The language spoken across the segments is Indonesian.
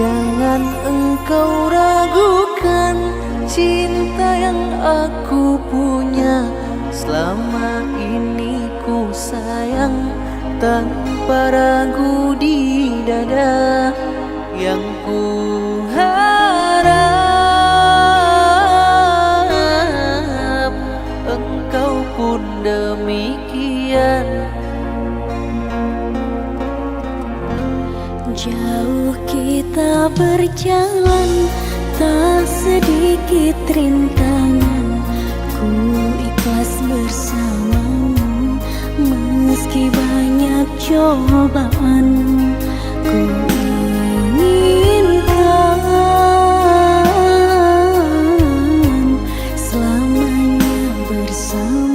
Jangan engkau ragukan cinta yang aku punya. Selama ini ku sayang tanpa ragu di dada. Yang ku harap engkau pun demikian. Jauh kita berjalan, tak sedikit rintangan. Ku ikhlas bersamamu, meski banyak cobaan. Ku inginkan selamanya bersamamu.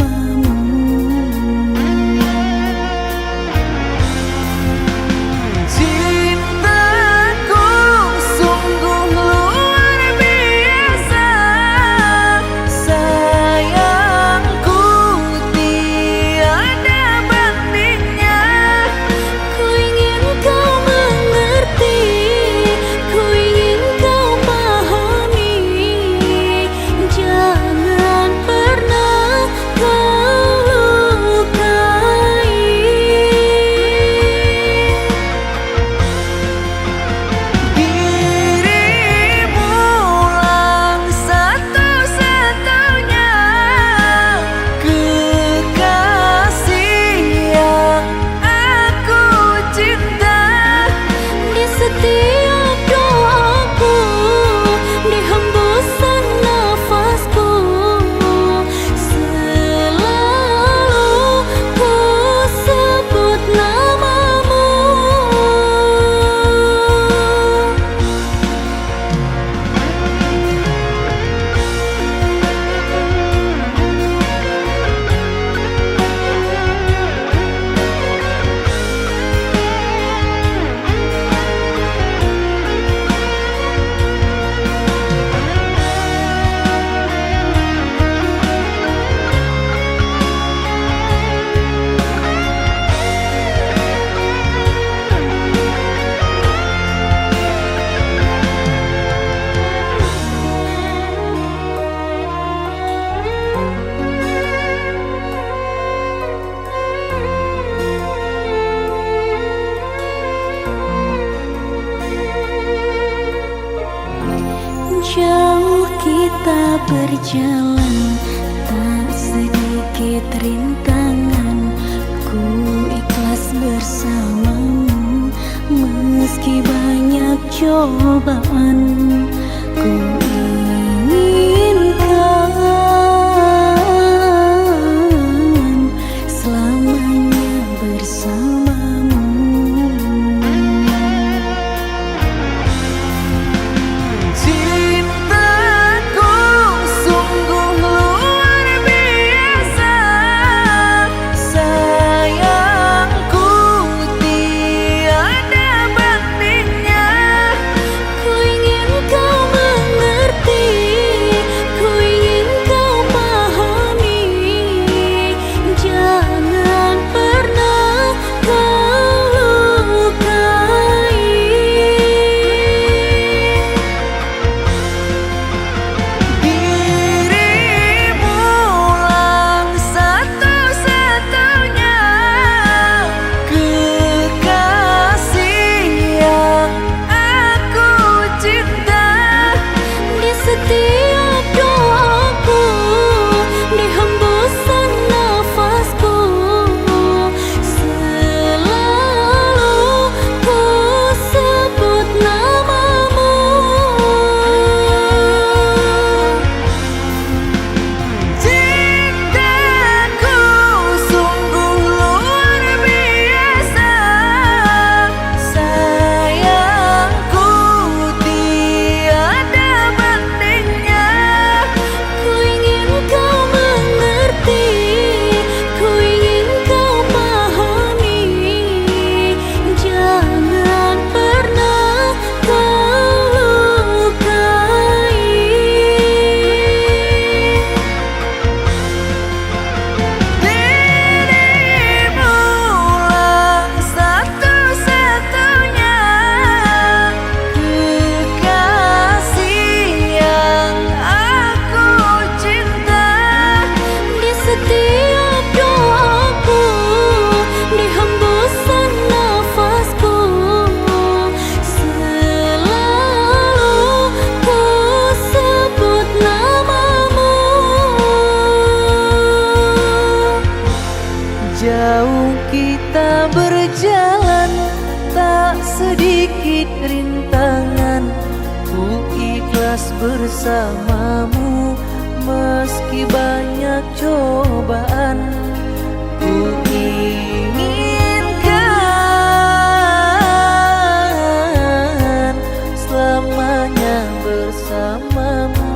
Jauh kita berjalan, tak sedikit rintangan. Ku ikhlas bersamamu, meski banyak cobaan. Ku inginkan selamanya bersamamu. rintangan, ku ikhlas bersamamu. Meski banyak cobaan, ku inginkan selamanya bersamamu.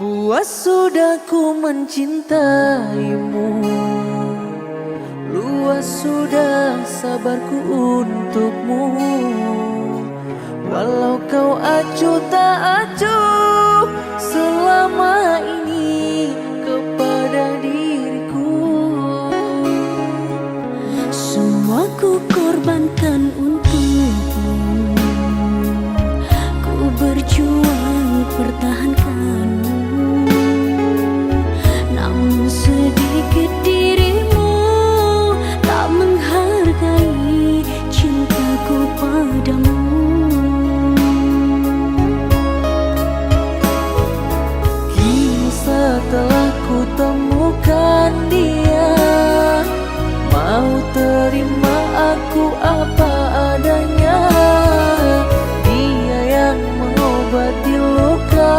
Puas sudah ku mencintaimu, luas sudah sabarku untukmu. Walau kau acuh tak acuh selama ini kepada diriku. Semua ku korbankan untukmu, ku berjuang pertahankanmu. Namun sedikit dirimu tak menghargai cintaku padamu. Kini setelah ku temukan dia, mau terima aku apa adanya. Dia yang mengobati luka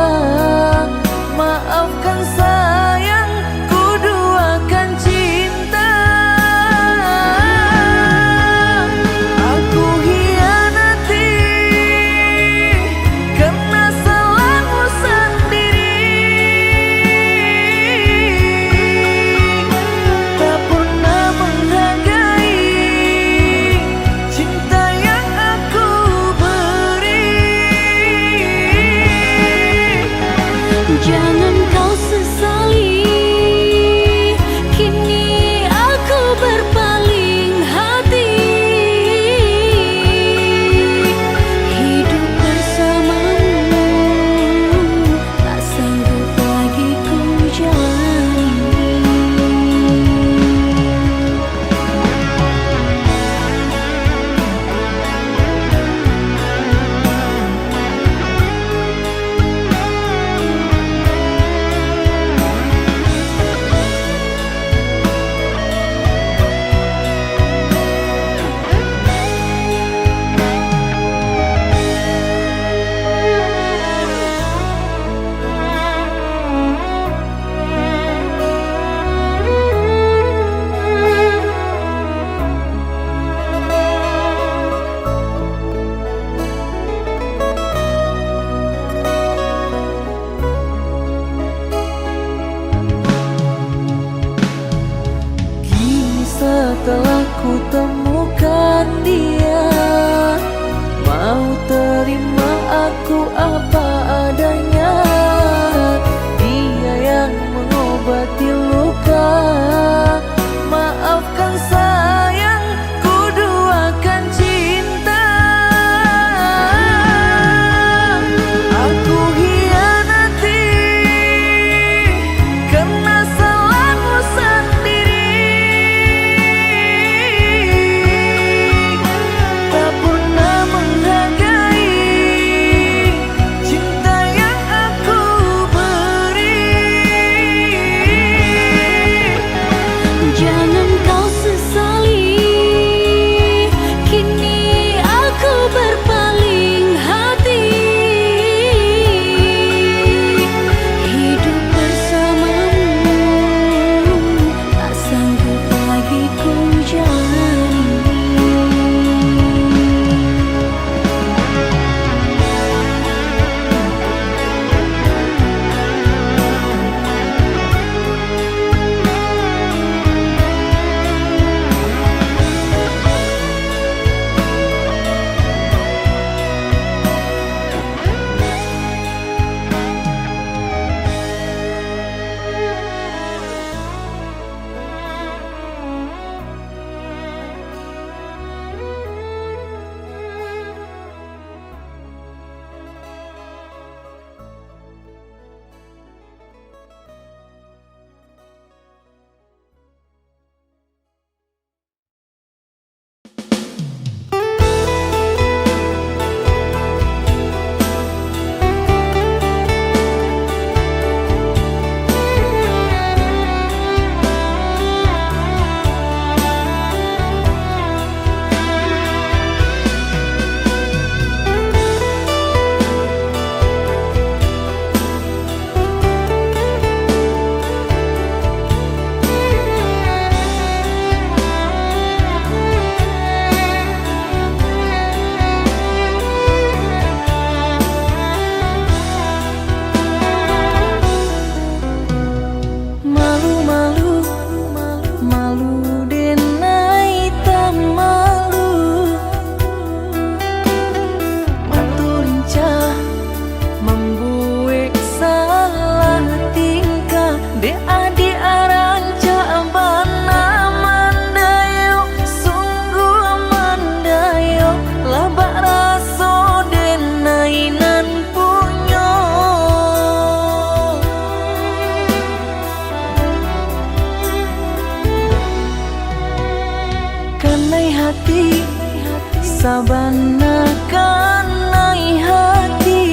sabana kanai hati,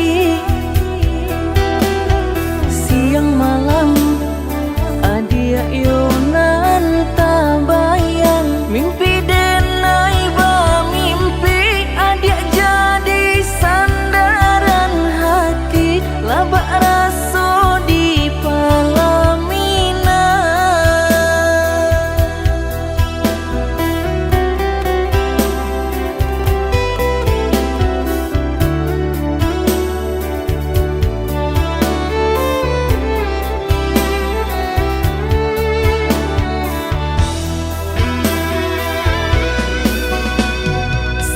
siang malam adia yonan tabayang, mimpi denai ba mimpi adia jadi sandaran hati, labak raso di palamina.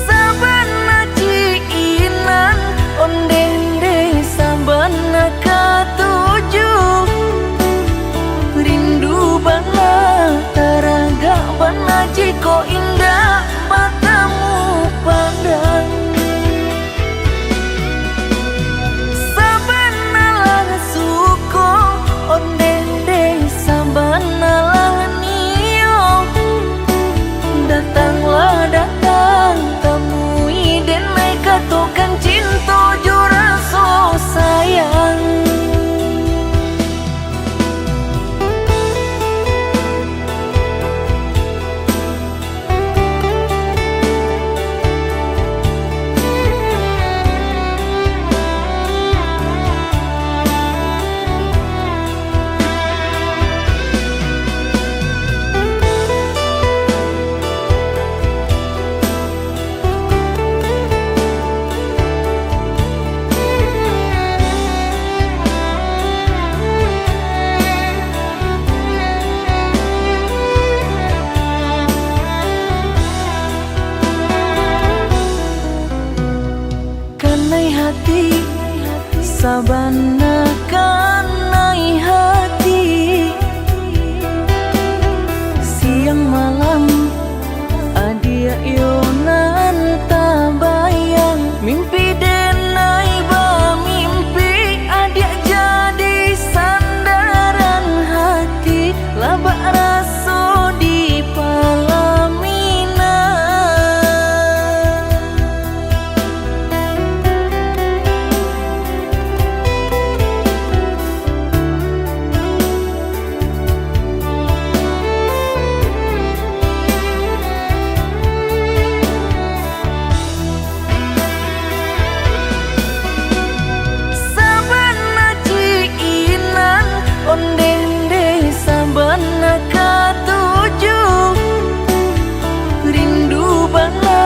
Sabana ciinan ondende sabana katuju, rindu bana taraga bana jiko indah matamu pandang. Sabana lah suko ondende sabana lah nio, datanglah datang temui denai katokan cinta juraso sayang. Kanai hati, sabana kanai hati, siang malam adia yonan tabayang, mimpi denai ba mimpi adia jadi sandaran hati, labak raso di palamina. Sabana ciinan ondende sabana katuju, rindu bana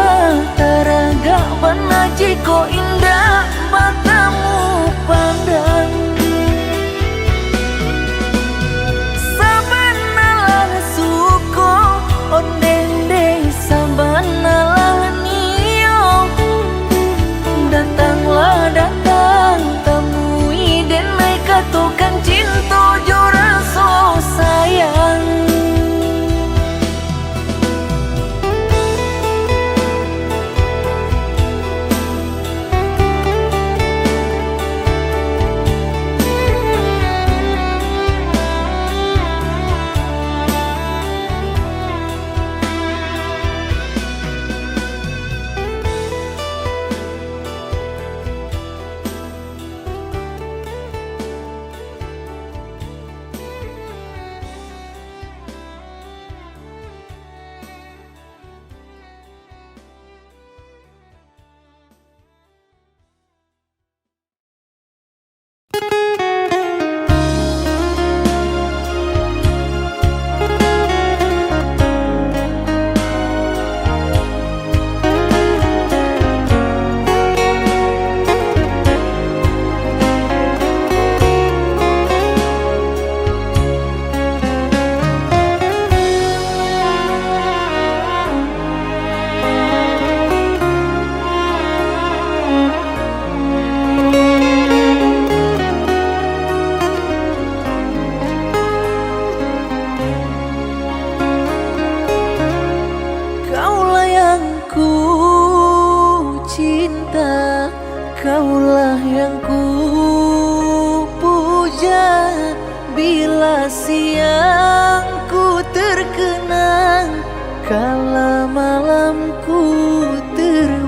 taraga bana jiko indah matamu pandang. Sabana lah suko ondende sabana lah nio, datanglah datang temui denai katokan cinta juraso sayang. Kaulah yang ku puja, bila siang ku terkenang, kala malam ku terwujud.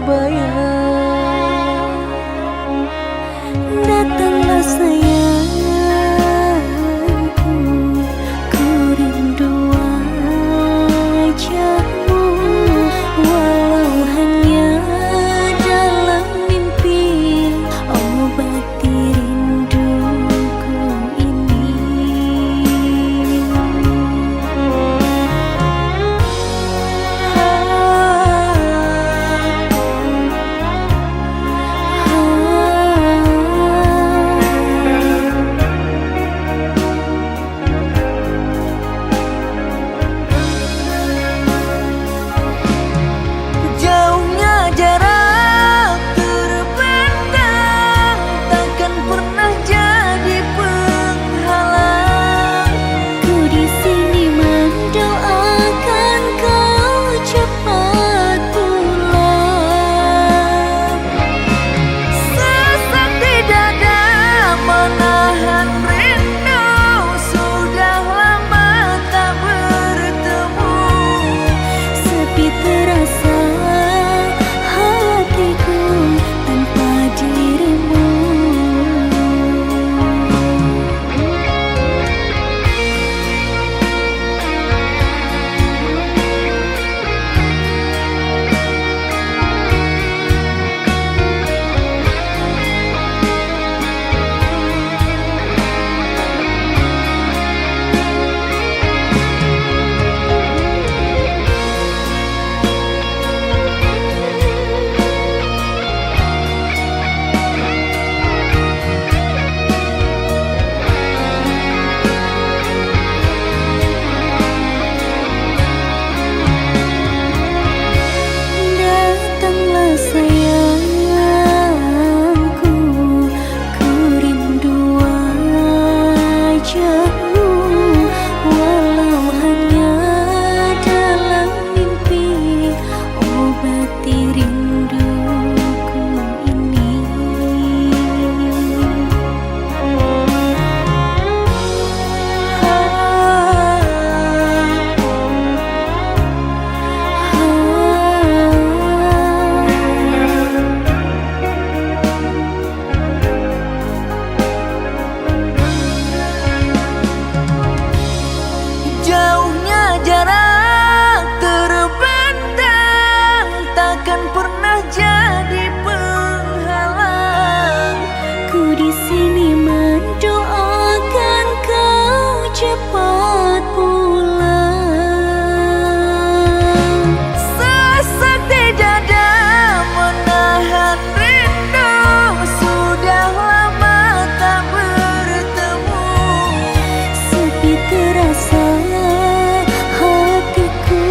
pernah jadi penghalang. Ku di sini mendoakan kau cepat pulang. Sesak di dada menahan rindu, sudah lama tak bertemu. Sepi terasa hatiku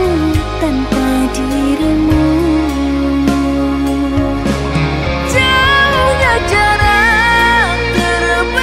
tanpa dirimu. Jauhnya jarak terbelah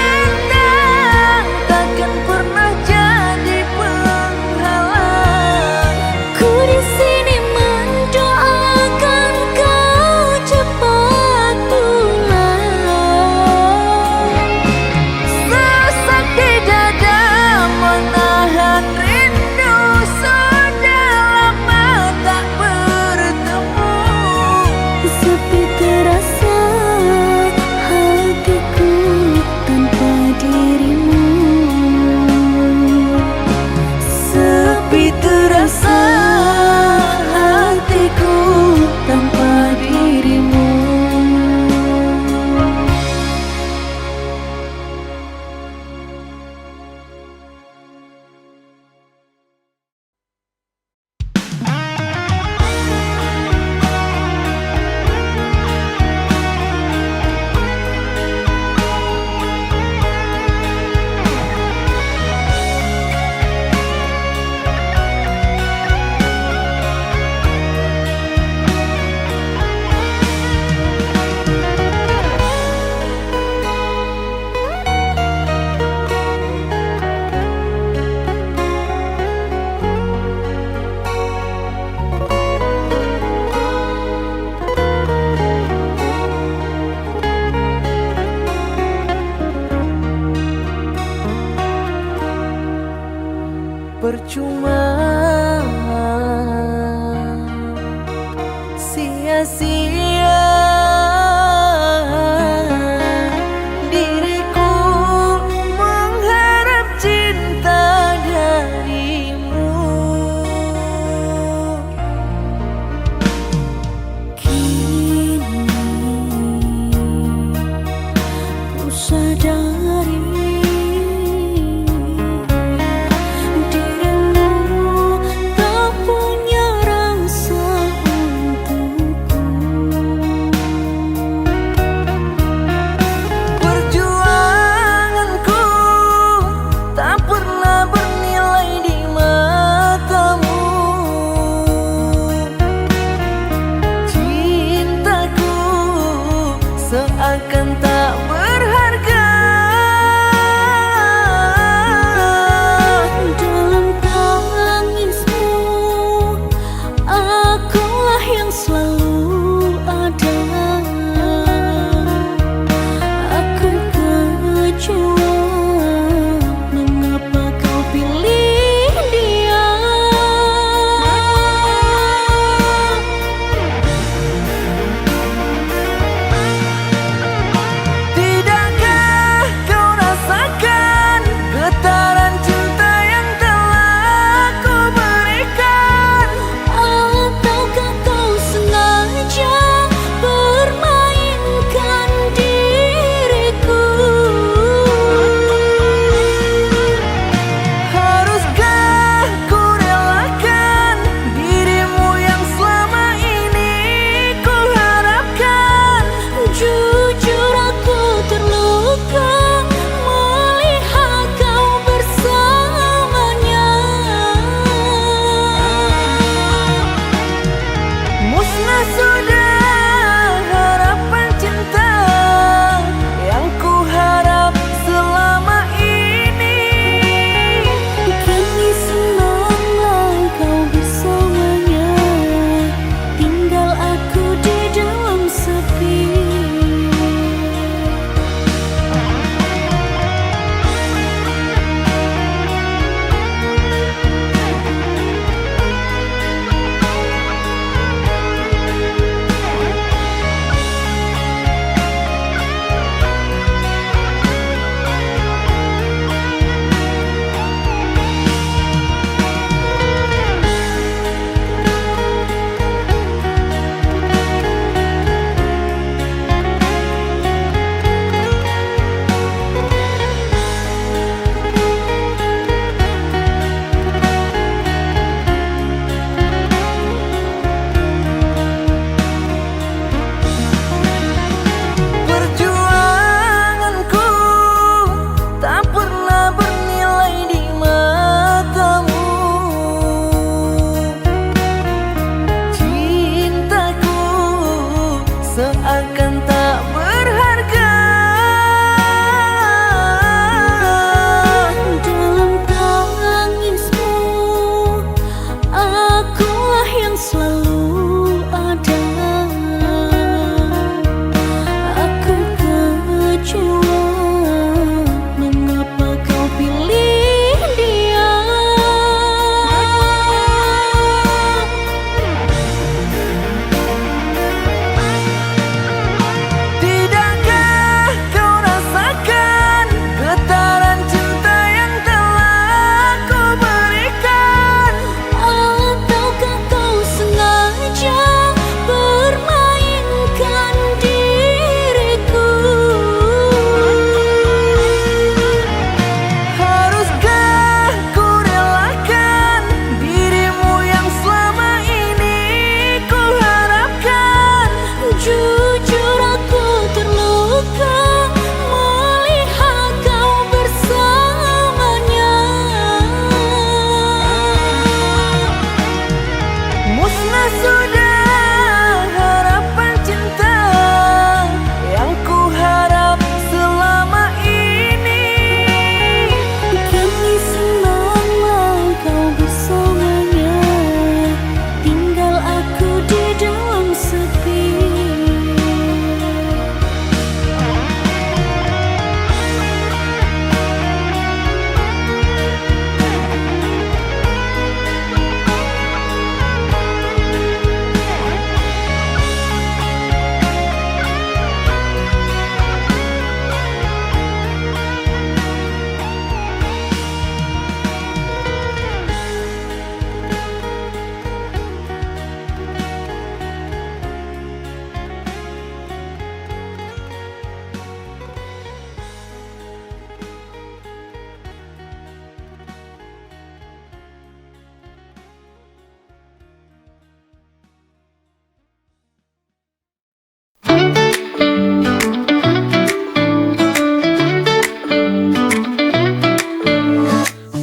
seakan tak berharga. Dalam tangismu, akulah yang selalu ada. Aku kecewa, mengapa kau pilih dia? Tidakkah kau rasakan getaran cinta yang telah ku berikan? Ataukah kau sengaja permainkan diriku? Haruskah ku relakan dirimu yang selama ini ku harapkan? Jujur aku terluka melihat kau bersamanya. Musnah sudah harapan cinta yang ku harap selama ini. Kini senanglah kau bersamanya, tinggal aku di dalam sepi.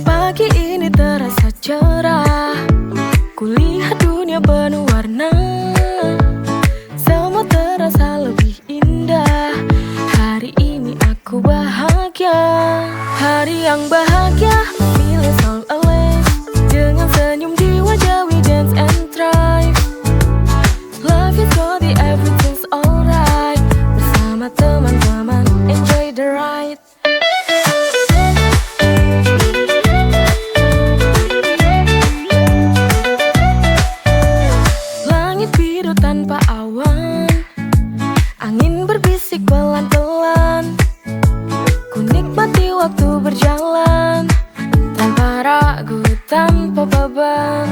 Pagi ini terasa cerah, kulihat dunia penuh warna. Semua terasa lebih indah. Hari ini aku bahagia. Hari yang bahagia, feeling so alive. Dengan senyum di wajah we dance and thrive. Life is good, everything's alright. Bersama teman-teman, enjoy the ride. Langit biru tanpa awan, angin berbisik pelan-pelan. Ku nikmati waktu berjalan, tanpa ragu, tanpa beban.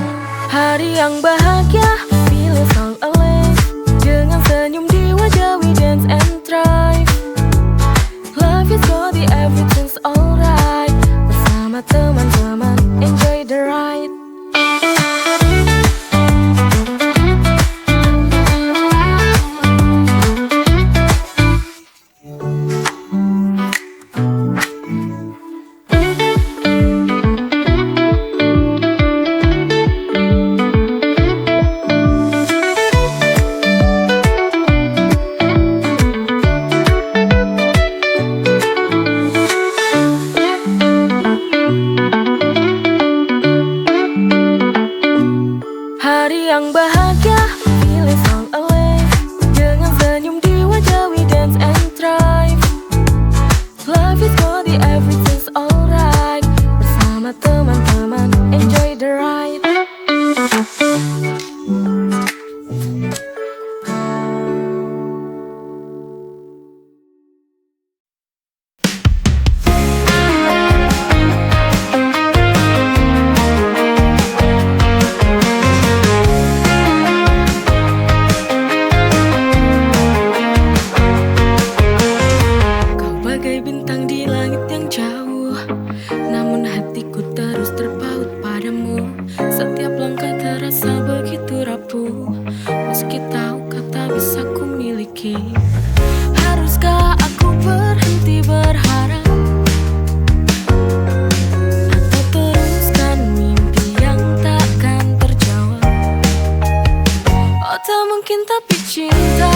Hari yang bahagia, feeling so alive. Dengan senyum di wajah we dance and thrive. Life is good, everything's alright. Bersama teman-teman, enjoy the ride. Hari yang bahagia, feeling so alive. Dengan senyum di wajah we dance and thrive. Life is good, everything's alright. Bersama teman-teman, enjoy the ride. Kau bagai bintang di langit yang jauh, namun hatiku terus terpaut padamu. Setiap langkah terasa begitu rapuh, meski tahu kau tak bisa ku miliki. Haruskah aku berhenti berharap, atau teruskan mimpi yang takkan terjawab? Oh tak mungkin tapi cinta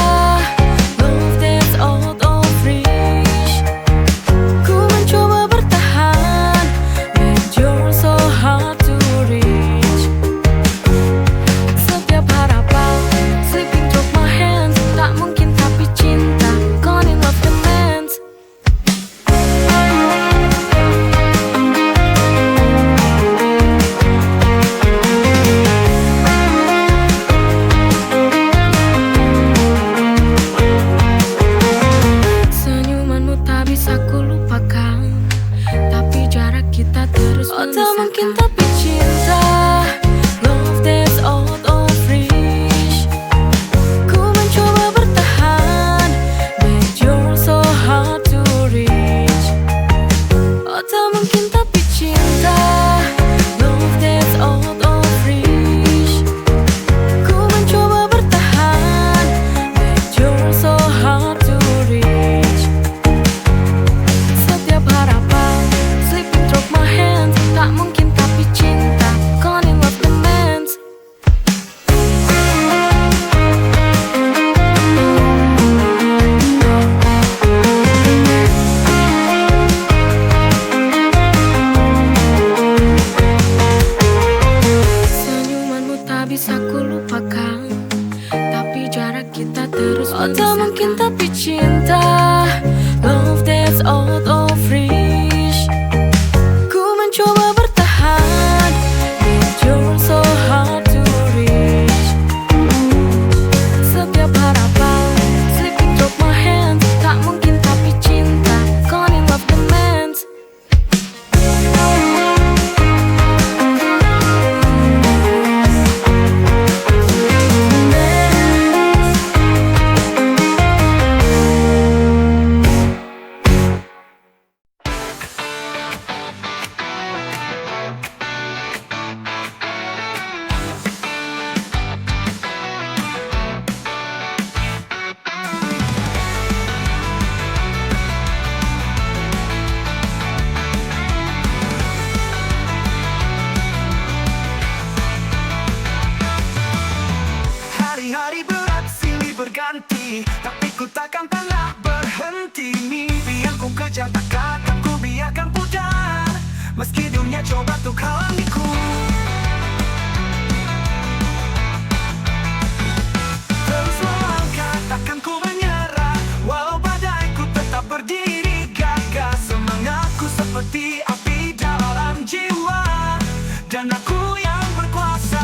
Oh tak mungkin tapi cinta, love that's out of reach. Ku mencoba bertahan, yet you're so hard to reach. Setiap harapan slipping through my hands, tak mungkin tapi cinta, calling love demands. Hari-hari berat silih berganti, tapi ku takkan pernah berhenti. Mimpi yang ku kejar takkan ku biarkan pudar, meski dunia coba untuk halangiku. Terus melangkah, takkan ku menyerah, walau badai ku tetap berdiri gagah. Semangatku seperti api dalam jiwa, dan aku yang berkuasa.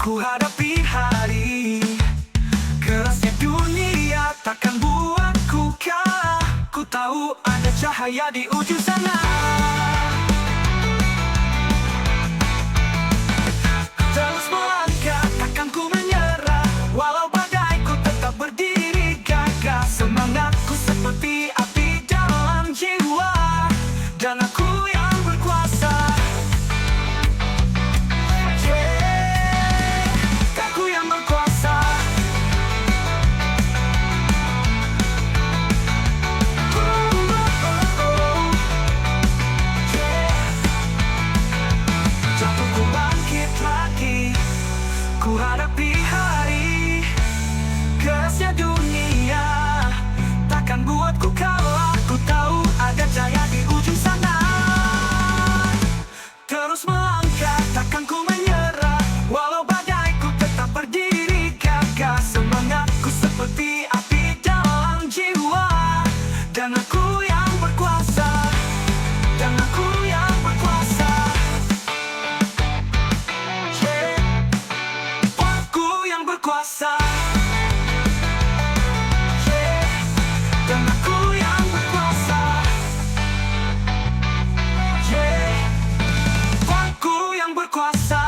Ku hadapi hari, kerasnya dunia takkan buatku kalah. Ku tahu ada cahaya di ujung sana. Terus melangkah, takkan ku menyerah, walau badai ku tetap berdiri gagah. Semangatku seperti api dalam jiwa, dan aku yang berkuasa. Ku hadapi hari, kerasnya dunia takkan buatku kalah. Ku tahu ada cahaya di ujung sana. Terus melangkah, takkan ku menyerah, walau badai ku tetap berdiri gagah. Semangatku seperti api dalam jiwa, dan aku yang berkuasa. Dan aku yang berkuasa. Berkuasa, dan aku yang berkuasa. Aku yang berkuasa.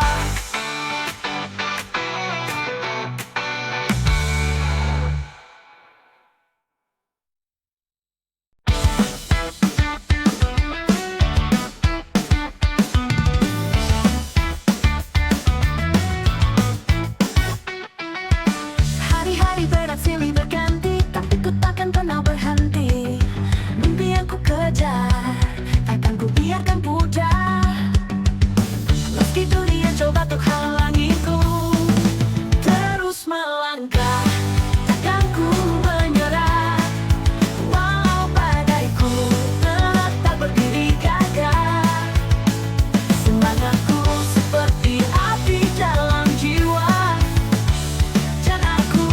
Berat silih berganti, tapi ku takkan pernah berhenti. Mimpi yang ku kejar, takkan ku biarkan pudar, meski dunia coba untuk halangiku. Terus melangkah, takkan ku menyerah, walau badaiku tetap berdiri gagah. Semangatku seperti api dalam jiwa, dan aku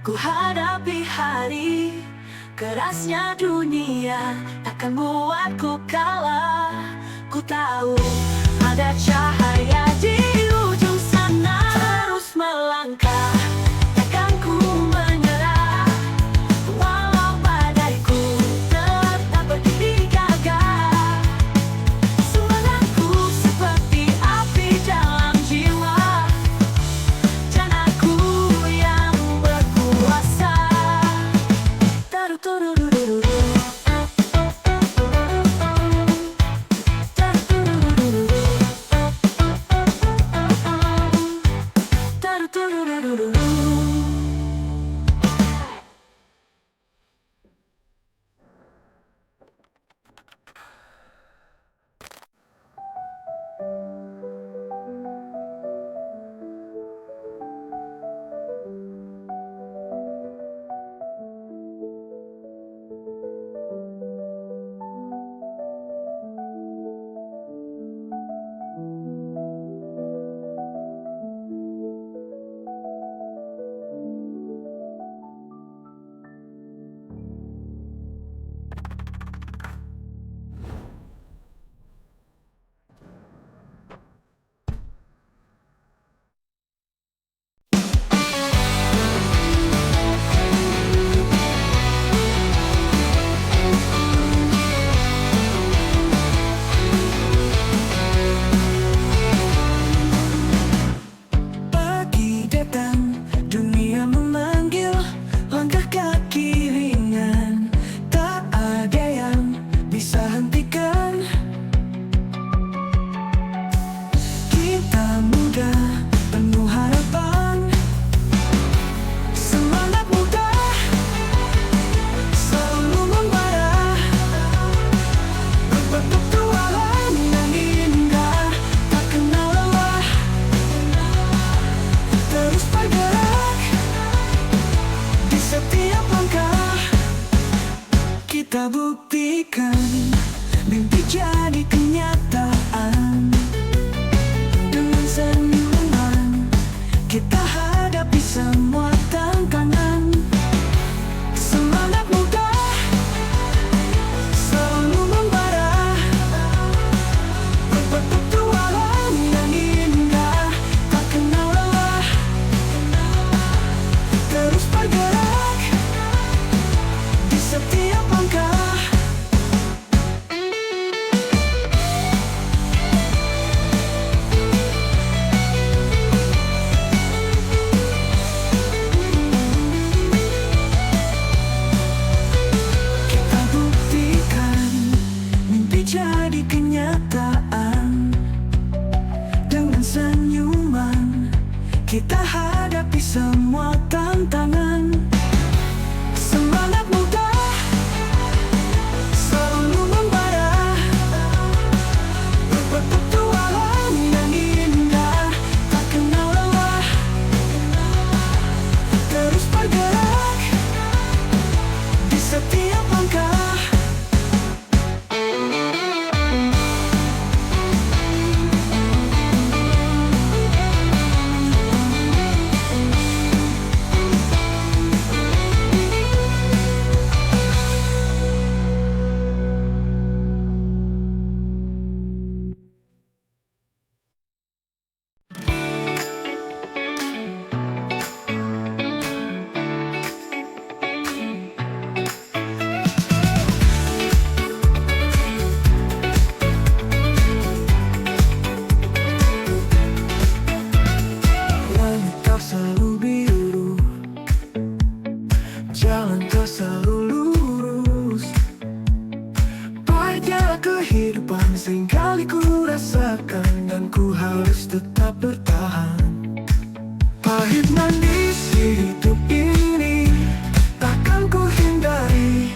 Ku hadapi hari kerasnya dunia, takkan buatku kalah. Ku tahu ada cahaya di ujung sana. Terus melangkah, takkan ku menyerah. Walau badaiku tetap berdiri gagah. Semangatku seperti api dalam jiwa, dan aku yang berkuasa. Taru-turururu. Pagi datang, dunia memanggil, langkah kaki ringan, tak ada yang bisa hentikan. Kita muda, penuh harapan, semangat muda selalu membara. Berpetualang yang indah, tak kenal lelah. Terus bergerak di setiap langkah. Kita buktikan mimpi jadi kenyataan. Dengan senyuman kita hadapi semua tantangan. Semangat muda selalu membara. Berpetualang yang indah, tak kenal lelah. Terus bergerak di setiap langkah. Kita buktikan mimpi jadi kenyataan. Dengan senyuman kita hadapi semua tantangan. Semangat muda selalu membara. Berpetualang yang indah, tak kenal lelah. Terus bergerak di setiap langkah. Langit tak selalu biru, jalan tak selalu lurus. Pahitnya kehidupan seringkali ku rasakan, dan ku harus tetap bertahan. Pahit manis hidup ini takkan ku hindari.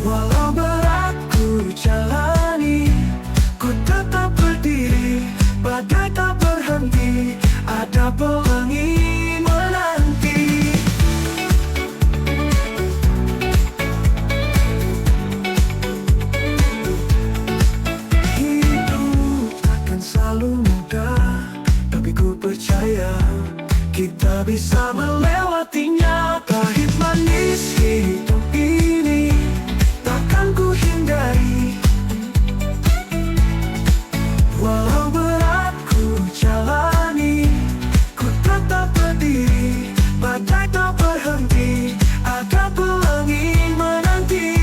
Walau berat ku jalani, ku tetap berdiri. Badai tak berhenti, ada pelangi menanti. Hidup melewatinya. Pahit manis hidup ini takkan ku hindari. Walau berat ku jalani, ku tetap berdiri. Badai tak berhenti, ada pelangi menanti.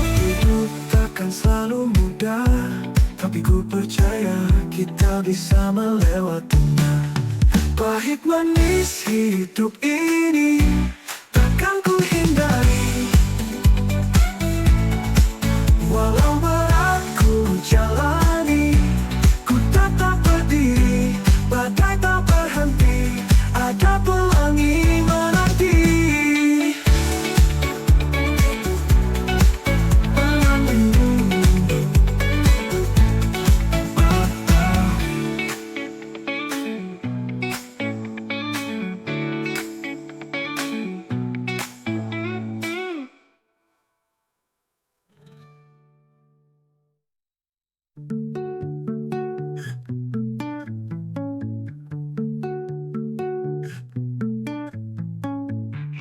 Hidup takkan selalu mudah, tapi ku percaya kita bisa melewatinya. Pahit manis hidup ini takkan ku hindari. Walau berat ku jalani, ku tetap berdiri. Badai tak berhenti, ada pelangi menanti.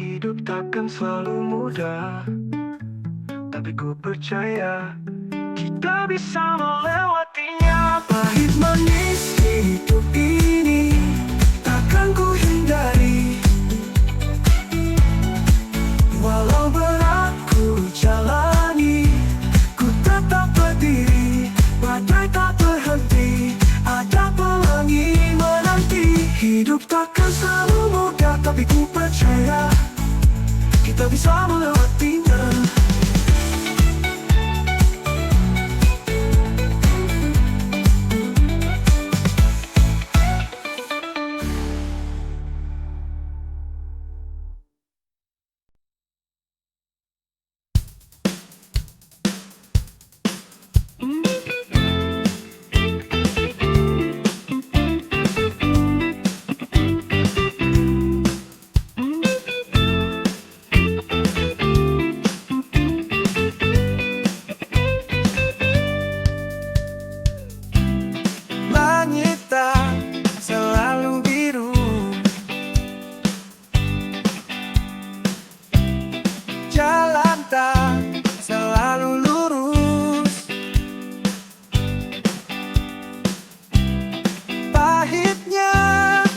Hidup takkan selalu mudah, tapi ku percaya kita bisa melewatinya. Pahit manis hidup ini takkan ku hindari. Walau berat ku jalani, ku tetap berdiri. Badai tak berhenti, ada pelangi menanti. Hidup takkan selalu mudah, tapi ku percaya kita bisa melewatinya. Langit tak selalu biru, jalan tak selalu lurus. Pahitnya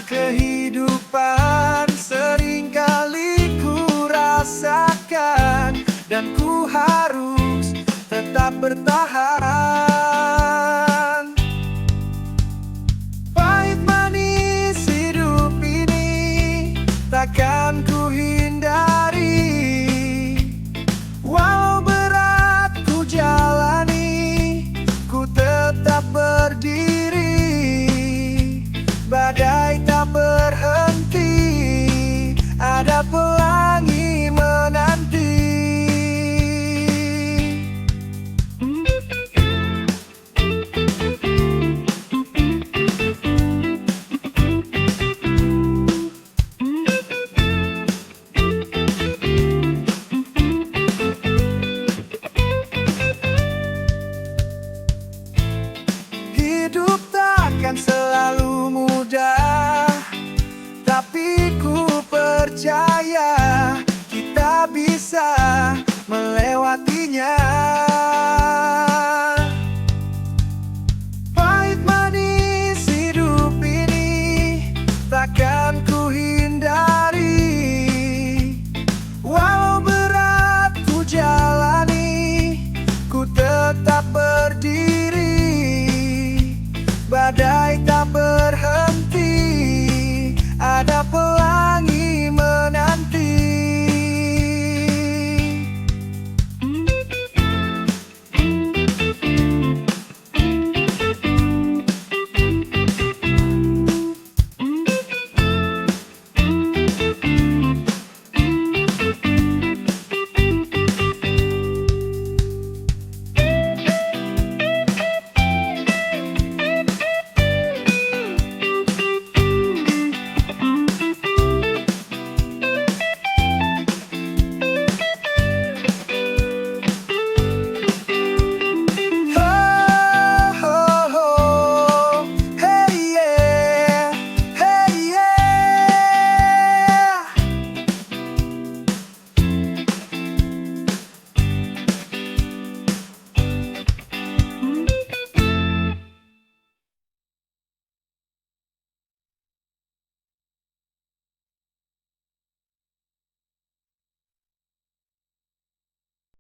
kehidupan seringkali ku rasakan, dan ku harus tetap bertahan. Pahit manis hidup ini takkan ku hindari. Walau berat ku jalani, ku tetap berdiri. Badai tak berhenti, ada pelangi menanti. Hidup takkan selalu mudah, tapi ku percaya kita bisa melewatinya.